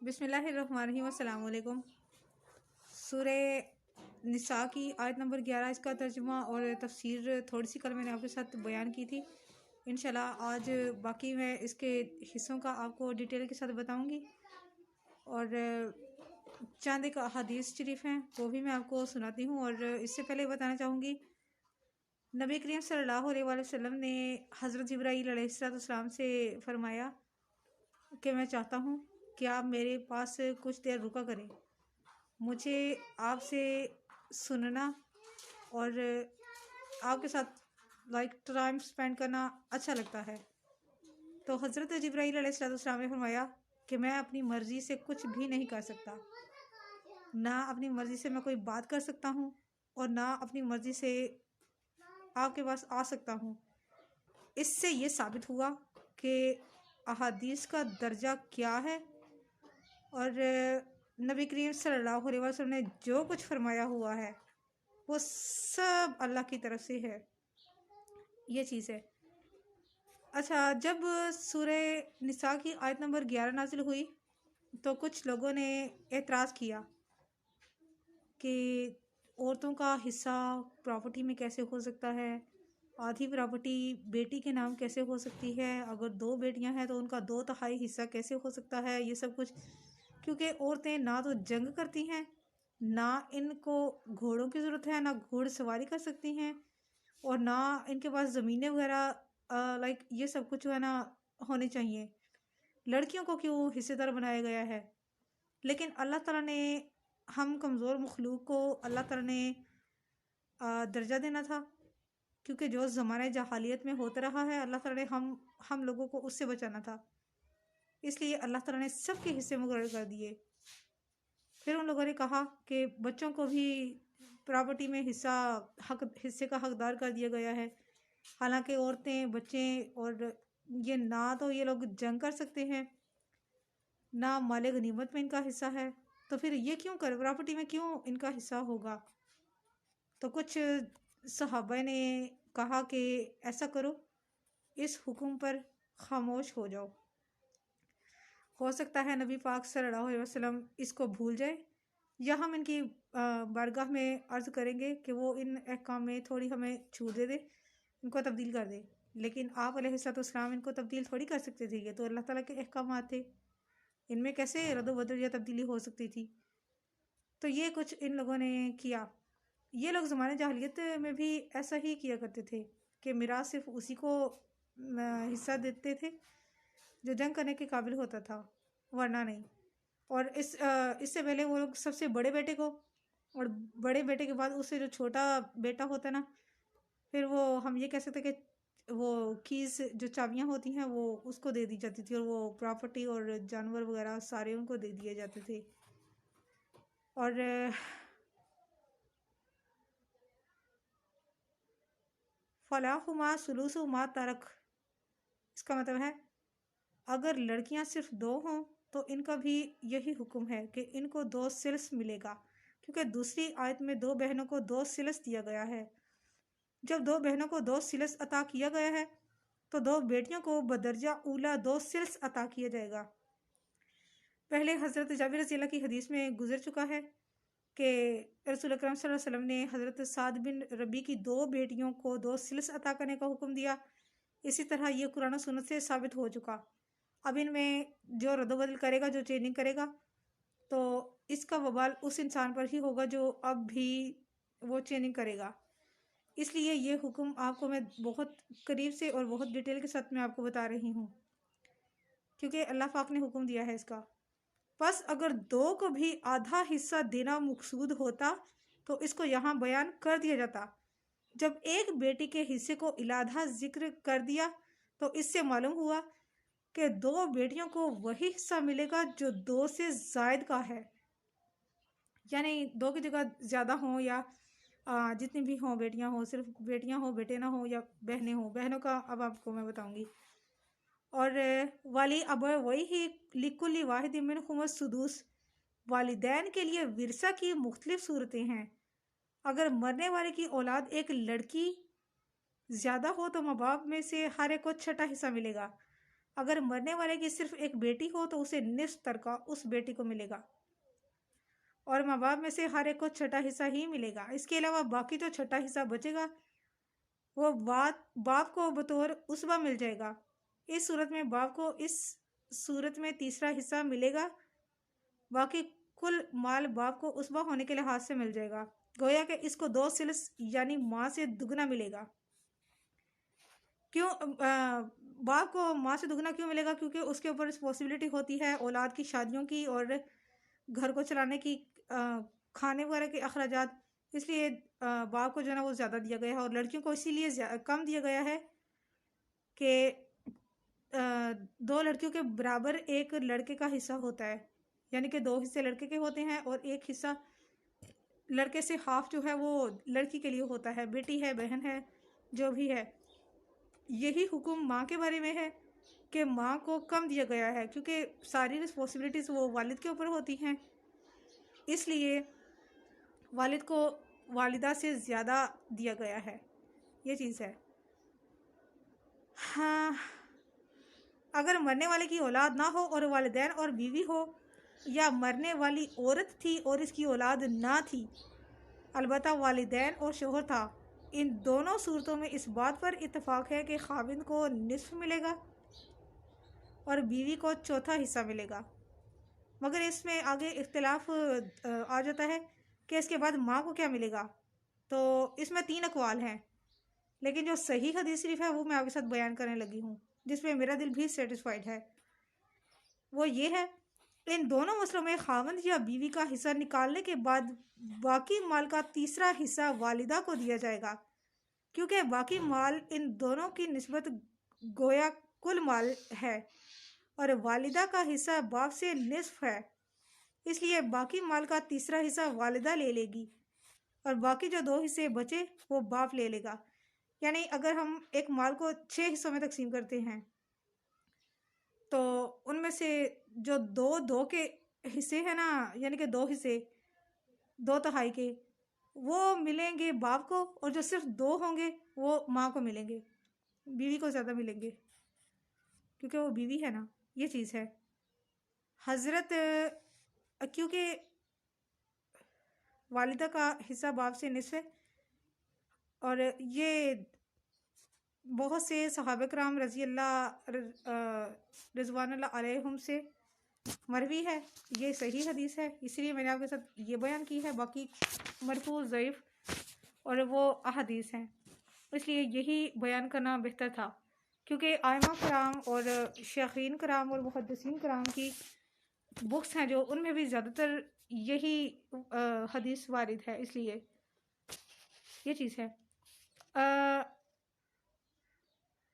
بسم اللہ الرحمن الرحیم۔ السلام علیکم۔ سورہ نساء کی آیت نمبر 11، اس کا ترجمہ اور تفسیر تھوڑی سی کل میں نے آپ کے ساتھ بیان کی تھی۔ انشاءاللہ آج باقی میں اس کے حصوں کا آپ کو ڈیٹیل کے ساتھ بتاؤں گی، اور چند ایک احادیث شریف ہیں وہ بھی میں آپ کو سناتی ہوں۔ اور اس سے پہلے بتانا چاہوں گی، نبی کریم صلی اللہ علیہ وآلہ وسلم نے حضرت جبرائیل علیہ السلام سے فرمایا کہ میں چاہتا ہوں کہ آپ میرے پاس کچھ دیر رکا کریں، مجھے آپ سے سننا اور آپ کے ساتھ ٹائم سپینڈ کرنا اچھا لگتا ہے۔ تو حضرت جبرائیل علیہ السلام نے فرمایا کہ میں اپنی مرضی سے کچھ بھی نہیں کر سکتا، نہ اپنی مرضی سے میں کوئی بات کر سکتا ہوں اور نہ اپنی مرضی سے آپ کے پاس آ سکتا ہوں۔ اس سے یہ ثابت ہوا کہ احادیث کا درجہ کیا ہے، اور نبی کریم صلی اللہ علیہ وسلم نے جو کچھ فرمایا ہوا ہے وہ سب اللہ کی طرف سے ہے، یہ چیز ہے۔ اچھا، جب سورہ نساء کی آیت نمبر 11 نازل ہوئی تو کچھ لوگوں نے اعتراض کیا کہ عورتوں کا حصہ پراپرٹی میں کیسے ہو سکتا ہے، آدھی پراپرٹی بیٹی کے نام کیسے ہو سکتی ہے، اگر 2 بیٹیاں ہیں تو ان کا 2/3 حصہ کیسے ہو سکتا ہے، یہ سب کچھ۔ کیونکہ عورتیں نہ تو جنگ کرتی ہیں، نہ ان کو گھوڑوں کی ضرورت ہے، نہ گھوڑ سواری کر سکتی ہیں، اور نہ ان کے پاس زمینیں وغیرہ یہ سب کچھ ہے نا ہونے چاہیے۔ لڑکیوں کو کیوں حصے دار بنایا گیا ہے؟ لیکن اللہ تعالیٰ نے ہم کمزور مخلوق کو اللہ تعالیٰ نے درجہ دینا تھا، کیونکہ جو زمانہ جاہلیت میں ہوتا رہا ہے اللہ تعالیٰ نے ہم لوگوں کو اس سے بچانا تھا، اس لیے اللہ تعالیٰ نے سب کے حصے مقرر کر دیے۔ پھر ان لوگوں نے کہا کہ بچوں کو بھی پراپرٹی میں حصے کا حقدار کر دیا گیا ہے، حالانکہ عورتیں، بچے اور یہ نہ تو یہ لوگ جنگ کر سکتے ہیں، نہ مال غنیمت میں ان کا حصہ ہے، تو پھر یہ کیوں پراپرٹی میں کیوں ان کا حصہ ہوگا؟ تو کچھ صحابہ نے کہا کہ ایسا کرو، اس حکم پر خاموش ہو جاؤ، ہو سکتا ہے نبی پاک صلی اللہ علیہ وسلم اس کو بھول جائے، یا ہم ان کی بارگاہ میں عرض کریں گے کہ وہ ان احکام میں تھوڑی ہمیں چھوٹ دے دے، ان کو تبدیل کر دے۔ لیکن آپ علیہ السلام ان کو تبدیل تھوڑی کر سکتے تھے، یہ تو اللہ تعالیٰ کے احکامات تھے، ان میں کیسے رد و بدل یا تبدیلی ہو سکتی تھی؟ تو یہ کچھ ان لوگوں نے کیا۔ یہ لوگ زمانے جاہلیت میں بھی ایسا ہی کیا کرتے تھے کہ میراث صرف اسی کو حصہ دیتے تھے جو جنگ کرنے کے قابل ہوتا تھا، ورنہ نہیں۔ اور اس سے پہلے وہ لوگ سب سے بڑے بیٹے کو، اور بڑے بیٹے کے بعد اس سے جو چھوٹا بیٹا ہوتا نا، پھر وہ ہم یہ کہہ سکتے کہ وہ کیز جو چابیاں ہوتی ہیں وہ اس کو دے دی جاتی تھی، اور وہ پراپرٹی اور جانور وغیرہ سارے ان کو دے دیے جاتے تھے۔ اور فلاحما ثلث ما ترک، اس کا مطلب ہے اگر لڑکیاں صرف 2 ہوں تو ان کا بھی یہی حکم ہے کہ ان کو 2 ثلث ملے گا، کیونکہ دوسری آیت میں 2 بہنوں کو 2 ثلث دیا گیا ہے۔ جب 2 بہنوں کو 2 ثلث عطا کیا گیا ہے تو 2 بیٹیوں کو بدرجہ اولا 2 ثلث عطا کیا جائے گا۔ پہلے حضرت جابر رضی اللہ کی حدیث میں گزر چکا ہے کہ رسول اکرم صلی اللہ علیہ وسلم نے حضرت سعد بن ربی کی 2 بیٹیوں کو 2 ثلث عطا کرنے کا حکم دیا۔ اسی طرح یہ قرآن و سنت سے ثابت ہو چکا۔ اب ان میں جو رد و بدل کرے گا، جو چینجنگ کرے گا، تو اس کا وبال اس انسان پر ہی ہوگا جو اب بھی وہ چینجنگ کرے گا۔ اس لیے یہ حکم آپ کو میں بہت قریب سے اور بہت ڈیٹیل کے ساتھ میں آپ کو بتا رہی ہوں، کیونکہ اللہ پاک نے حکم دیا ہے اس کا۔ پس اگر 2 کو بھی آدھا حصہ دینا مقصود ہوتا تو اس کو یہاں بیان کر دیا جاتا۔ جب ایک بیٹی کے حصے کو علیحدہ ذکر کر دیا تو اس سے معلوم ہوا کہ 2 بیٹیوں کو وہی حصہ ملے گا جو 2 سے زائد کا ہے، یعنی 2 کی جگہ زیادہ ہوں یا جتنی بھی ہوں بیٹیاں ہوں، صرف بیٹیاں ہوں، بیٹے نہ ہوں، یا بہنیں ہوں۔ بہنوں کا اب آپ کو میں بتاؤں گی۔ اور والی ابویہ لکل واحد منہما السدس، والدین کے لیے ورثہ کی مختلف صورتیں ہیں۔ اگر مرنے والے کی اولاد ایک لڑکی زیادہ ہو تو ماں باپ میں سے ہر ایک کو 6واں حصہ ملے گا۔ اگر مرنے والے کی صرف ایک بیٹی ہو تو اسے نصف ترکہ اس بیٹی کو ملے گا، اور ماں باپ میں سے ہر ایک کو چھٹا حصہ ہی ملے گا۔ اس کے علاوہ باقی جو چھٹا حصہ بچے گا وہ باپ کو بطور عصبہ مل جائے گا۔ اس صورت میں باپ کو اس صورت میں تیسرا حصہ ملے گا، باقی کل مال باپ کو عصبہ ہونے کے لحاظ سے مل جائے گا، گویا کہ اس کو 2 ثلث یعنی ماں سے دگنا ملے گا۔ کیوں باپ کو ماں سے دگنا کیوں ملے گا؟ کیونکہ اس کے اوپر رسپانسبلٹی ہوتی ہے اولاد کی شادیوں کی اور گھر کو چلانے کی، کھانے وغیرہ کے اخراجات، اس لیے باپ کو جو ہے نا وہ زیادہ دیا گیا ہے، اور لڑکیوں کو اسی لیے کم دیا گیا ہے کہ 2 لڑکیوں کے برابر ایک لڑکے کا حصہ ہوتا ہے، یعنی کہ 2 حصے لڑکے کے ہوتے ہیں اور ایک حصہ لڑکے سے ہاف جو ہے وہ لڑکی کے لیے ہوتا ہے، بیٹی ہے، بہن ہے، جو بھی ہے۔ یہی حکم ماں کے بارے میں ہے کہ ماں کو کم دیا گیا ہے، کیونکہ ساری رسپانسبلٹیز وہ والد کے اوپر ہوتی ہیں، اس لیے والد کو والدہ سے زیادہ دیا گیا ہے، یہ چیز ہے۔ ہاں، اگر مرنے والے کی اولاد نہ ہو اور والدین اور بیوی ہو، یا مرنے والی عورت تھی اور اس کی اولاد نہ تھی البتہ والدین اور شوہر تھا، ان دونوں صورتوں میں اس بات پر اتفاق ہے کہ خاوند کو نصف ملے گا اور بیوی کو چوتھا حصہ ملے گا، مگر اس میں آگے اختلاف آ جاتا ہے کہ اس کے بعد ماں کو کیا ملے گا۔ تو اس میں 3 اقوال ہیں، لیکن جو صحیح حدیث شریف ہے وہ میں آپ کے ساتھ بیان کرنے لگی ہوں، جس میں میرا دل بھی سیٹسفائیڈ ہے۔ وہ یہ ہے، ان دونوں مسئلوں میں خاوند یا بیوی کا حصہ نکالنے کے بعد باقی مال کا تیسرا حصہ والدہ کو دیا جائے گا، کیونکہ باقی مال ان دونوں کی نسبت گویا کل مال ہے، اور والدہ کا حصہ باپ سے نصف ہے، اس لیے باقی مال کا تیسرا حصہ والدہ لے لے گی، اور باقی جو 2 حصے بچے وہ باپ لے لے گا۔ یعنی اگر ہم ایک مال کو 6 حصوں میں تقسیم کرتے ہیں تو ان میں سے جو 2 کے حصے ہیں نا، یعنی کہ 2 حصے 2 تہائی کے، وہ ملیں گے باپ کو، اور جو صرف 2 ہوں گے وہ ماں کو ملیں گے، بیوی کو زیادہ ملیں گے کیونکہ وہ بیوی ہے نا، یہ چیز ہے۔ حضرت کیونکہ والدہ کا حصہ باپ سے نصف ہے، اور یہ بہت سے صحابہ کرام رضی اللہ رضوان اللہ علیہم سے مروی ہے، یہ صحیح حدیث ہے، اس لیے میں نے آپ کے ساتھ یہ بیان کی ہے، باقی مرفوع ضعیف اور وہ احادیث ہیں، اس لیے یہی بیان کرنا بہتر تھا، کیونکہ ائمہ کرام اور شیخین کرام اور محدثین کرام کی بکس ہیں جو ان میں بھی زیادہ تر یہی حدیث وارد ہے، اس لیے یہ چیز ہے۔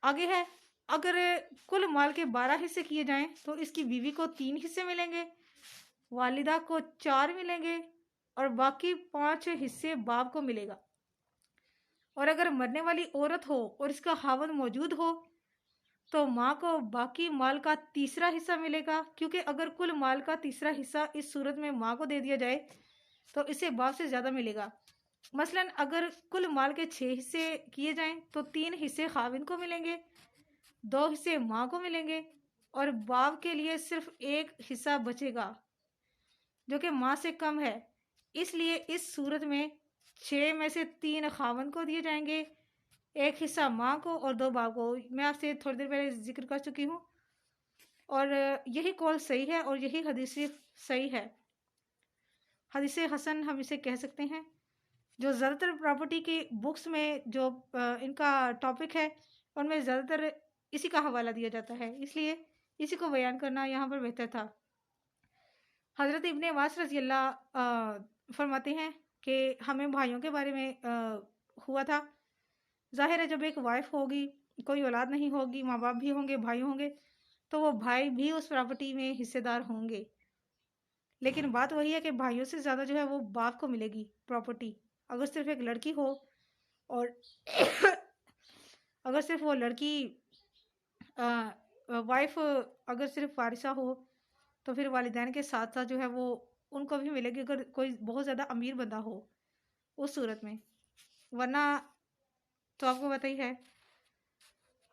آگے ہے، اگر کل مال کے 12 حصے کیے جائیں تو اس کی بیوی کو 3 حصے ملیں گے، والدہ کو 4 ملیں گے، اور باقی 5 حصے باپ کو ملے گا۔ اور اگر مرنے والی عورت ہو اور اس کا خاوند موجود ہو تو ماں کو باقی مال کا تیسرا حصہ ملے گا، کیونکہ اگر کل مال کا تیسرا حصہ اس صورت میں ماں کو دے دیا جائے تو اسے باپ سے زیادہ ملے گا۔ مثلا اگر کل مال کے 6 حصے کیے جائیں تو 3 حصے خاوند کو ملیں گے، 2 حصے ماں کو ملیں گے، اور باپ کے لیے صرف 1 حصہ بچے گا جو کہ ماں سے کم ہے، اس لیے اس صورت میں 6 میں سے 3 خاوند کو دیے جائیں گے، 1 حصہ ماں کو اور 2 باپ کو۔ میں آپ سے تھوڑی دیر پہلے ذکر کر چکی ہوں، اور یہی قول صحیح ہے اور یہی حدیث صحیح ہے، حدیث حسن ہم اسے کہہ سکتے ہیں۔ جو زیادہ تر پراپرٹی کی بکس میں جو ان کا ٹاپک ہے ان میں زیادہ تر اسی کا حوالہ دیا جاتا ہے، اس لیے اسی کو بیان کرنا یہاں پر بہتر تھا۔ حضرت ابن عباس رضی اللہ فرماتے ہیں کہ ہمیں بھائیوں کے بارے میں ہوا تھا، ظاہر ہے جب ایک وائف ہوگی، کوئی اولاد نہیں ہوگی، ماں باپ بھی ہوں گے، بھائی ہوں گے، تو وہ بھائی بھی اس پراپرٹی میں حصے دار ہوں گے، لیکن بات وہی ہے کہ بھائیوں سے زیادہ جو ہے وہ باپ کو ملے گی پراپرٹی، اگر صرف ایک لڑکی ہو، اور اگر صرف وہ لڑکی وائف اگر صرف وارثہ ہو تو پھر والدین کے ساتھ ساتھ جو ہے وہ ان کو بھی ملے گی، اگر کوئی بہت زیادہ امیر بندہ ہو اس صورت میں، ورنہ تو آپ کو پتہ ہی ہے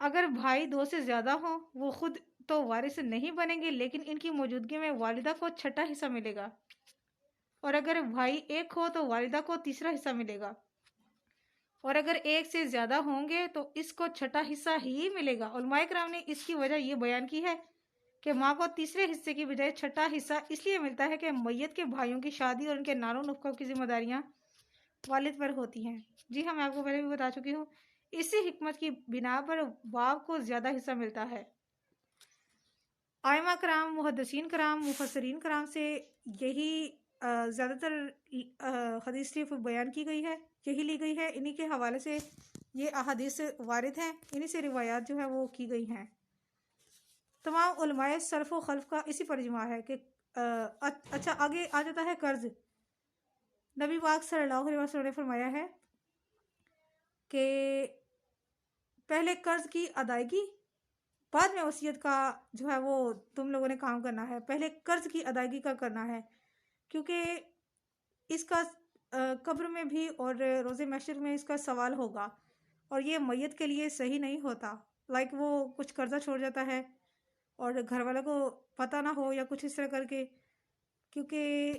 اگر بھائی 2 سے زیادہ ہوں وہ خود تو وارث نہیں بنیں گے، لیکن ان کی موجودگی میں والدہ کو چھٹا حصہ ملے گا، اور اگر بھائی ایک ہو تو والدہ کو تیسرا حصہ ملے گا، اور اگر ایک سے زیادہ ہوں گے تو اس کو چھٹا حصہ ہی ملے گا۔ علماء کرام نے اس کی وجہ یہ بیان کی ہے کہ ماں کو تیسرے حصے کی بجائے چھٹا حصہ اس لیے ملتا ہے کہ میت کے بھائیوں کی شادی اور ان کے نان و نفقوں کی ذمہ داریاں والد پر ہوتی ہیں۔ جی ہاں، میں آپ کو پہلے بھی بتا چکی ہوں، اسی حکمت کی بنا پر باپ کو زیادہ حصہ ملتا ہے۔ ائمہ کرام، محدثین کرام، مفسرین کرام سے یہی زیادہ تر حدیث شریف بیان کی گئی ہے، یہی لی گئی ہے، انہی کے حوالے سے یہ احادیث وارد ہیں، انہی سے روایات جو ہے وہ کی گئی ہیں۔ تمام علماء سلف و خلف کا اسی پر اجماع ہے کہ اچھا آگے آ جاتا ہے قرض۔ نبی پاک صلی اللہ علیہ وسلم نے فرمایا ہے کہ پہلے قرض کی ادائیگی، بعد میں وصیت کا جو ہے وہ تم لوگوں نے کام کرنا ہے۔ پہلے قرض کی ادائیگی کا کرنا ہے، کیونکہ اس کا قبر میں بھی اور روز محشر میں اس کا سوال ہوگا، اور یہ میت کے لیے صحیح نہیں ہوتا۔ وہ کچھ قرضہ چھوڑ جاتا ہے اور گھر والوں کو پتہ نہ ہو یا کچھ اس طرح کر کے، کیونکہ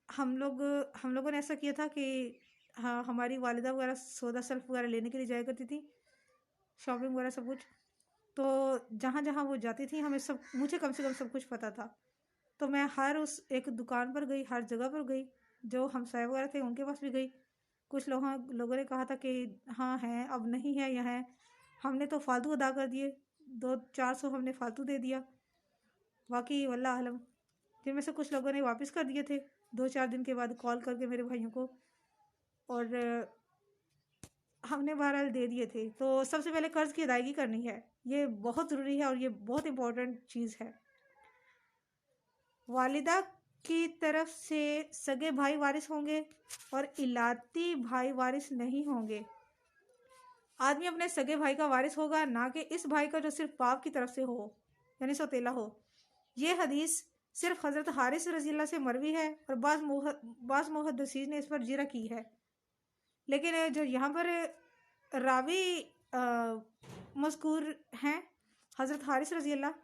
ہم لوگوں نے ایسا کیا تھا کہ ہاں ہماری والدہ وغیرہ سودا سلف وغیرہ لینے کے لیے جایا کرتی تھی، شاپنگ وغیرہ سب کچھ، تو جہاں جہاں وہ جاتی تھی مجھے کم سے کم سب کچھ پتہ تھا، تو میں ہر اس ایک دکان پر گئی، ہر جگہ پر گئی، جو ہمسائے وغیرہ تھے ان کے پاس بھی گئی۔ کچھ لوگوں نے کہا تھا کہ ہاں ہیں، اب نہیں ہے، یہاں ہے، ہم نے تو فالتو ادا کر دیے، 200-400 ہم نے فالتو دے دیا، باقی واللہ عالم۔ جن میں سے کچھ لوگوں نے واپس کر دیے تھے 2-4 دن کے بعد کال کر کے میرے بھائیوں کو، اور ہم نے بہرحال دے دیے تھے۔ تو سب سے پہلے قرض کی ادائیگی کرنی ہے، یہ بہت ضروری ہے اور یہ بہت امپورٹنٹ چیز ہے۔ والدہ کی طرف سے سگے بھائی وارث ہوں گے اور الاتی بھائی وارث نہیں ہوں گے۔ آدمی اپنے سگے بھائی کا وارث ہوگا، نہ کہ اس بھائی کا جو صرف باپ کی طرف سے ہو، یعنی سوتیلا ہو۔ یہ حدیث صرف حضرت حارث رضی اللہ سے مروی ہے، اور بعض محدثین نے اس پر جرح کی ہے، لیکن جو یہاں پر راوی مذکور ہیں حضرت حارث رضی اللہ،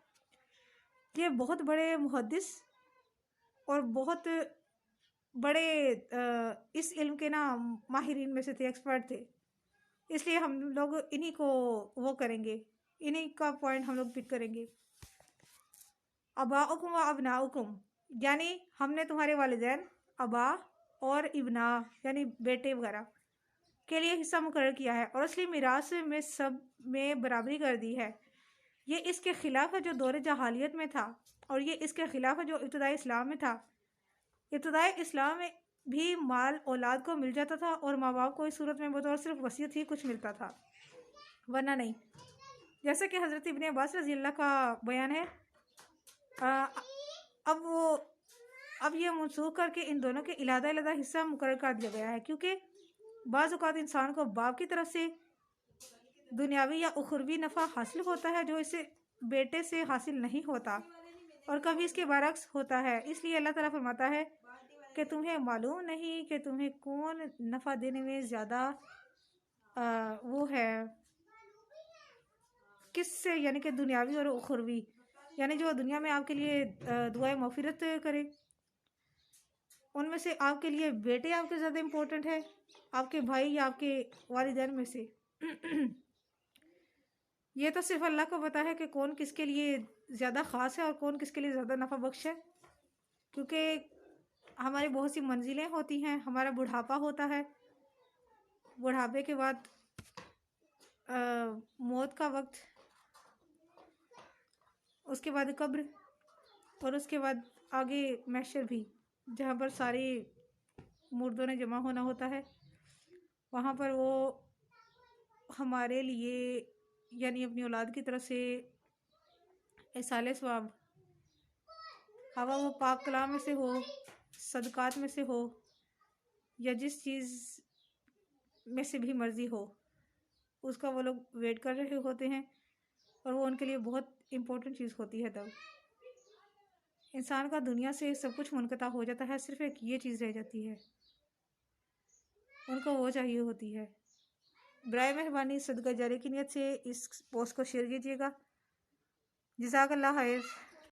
یہ بہت بڑے محدث اور بہت بڑے اس علم کے ماہرین میں سے تھے، ایکسپرٹ تھے، اس لیے ہم لوگ انہی کو وہ کریں گے، انہی کا پوائنٹ ہم لوگ پک کریں گے۔ اباؤکم و ابناؤکم، یعنی ہم نے تمہارے والدین ابا اور ابنا یعنی بیٹے وغیرہ کے لیے حصہ مقرر کیا ہے، اور اصلی میراث میں سب میں برابری کر دی ہے۔ یہ اس کے خلاف ہے جو دور جاہلیت میں تھا، اور یہ اس کے خلاف ہے جو ابتدائی اسلام میں تھا۔ ابتدائی اسلام میں بھی مال اولاد کو مل جاتا تھا، اور ماں باپ کو اس صورت میں بطور صرف وصیت ہی کچھ ملتا تھا، ورنہ نہیں، جیسا کہ حضرت ابن عباس رضی اللہ کا بیان ہے۔ اب یہ منسوخ کر کے ان دونوں کے علیحدہ علیحدہ حصہ مقرر کر دیا گیا ہے، کیونکہ بعض اوقات انسان کو باپ کی طرف سے دنیاوی یا اخروی نفع حاصل ہوتا ہے جو اسے بیٹے سے حاصل نہیں ہوتا، اور کبھی اس کے برعکس ہوتا ہے۔ اس لیے اللہ تعالیٰ فرماتا ہے کہ تمہیں معلوم نہیں کہ تمہیں کون نفع دینے میں زیادہ وہ ہے، کس سے، یعنی کہ دنیاوی اور اخروی، یعنی جو دنیا میں آپ کے لیے دعائے مغفرت کرے، ان میں سے آپ کے لیے بیٹے آپ کے زیادہ امپورٹنٹ ہے، آپ کے بھائی یا آپ کے والدین میں سے۔ یہ تو صرف اللہ کو پتا ہے کہ کون کس کے لیے زیادہ خاص ہے اور کون کس کے لیے زیادہ نفع بخش ہے، کیونکہ ہماری بہت سی منزلیں ہوتی ہیں۔ ہمارا بڑھاپا ہوتا ہے، بڑھاپے کے بعد موت کا وقت، اس کے بعد قبر، اور اس کے بعد آگے محشر بھی، جہاں پر ساری مردوں نے جمع ہونا ہوتا ہے۔ وہاں پر وہ ہمارے لیے یعنی اپنی اولاد کی طرف سے ایصال ثواب، ہوا وہ پاک کلام میں سے ہو، صدقات میں سے ہو، یا جس چیز میں سے بھی مرضی ہو، اس کا وہ لوگ ویٹ کر رہے ہوتے ہیں، اور وہ ان کے لیے بہت امپورٹنٹ چیز ہوتی ہے۔ تب انسان کا دنیا سے سب کچھ منقطع ہو جاتا ہے، صرف ایک یہ چیز رہ جاتی ہے، ان کو وہ چاہیے ہوتی ہے۔ برائے مہربانی صدقہ جاری کی نیت سے اس پوسٹ کو شیئر کیجیے گا، جزاک اللہ خیر.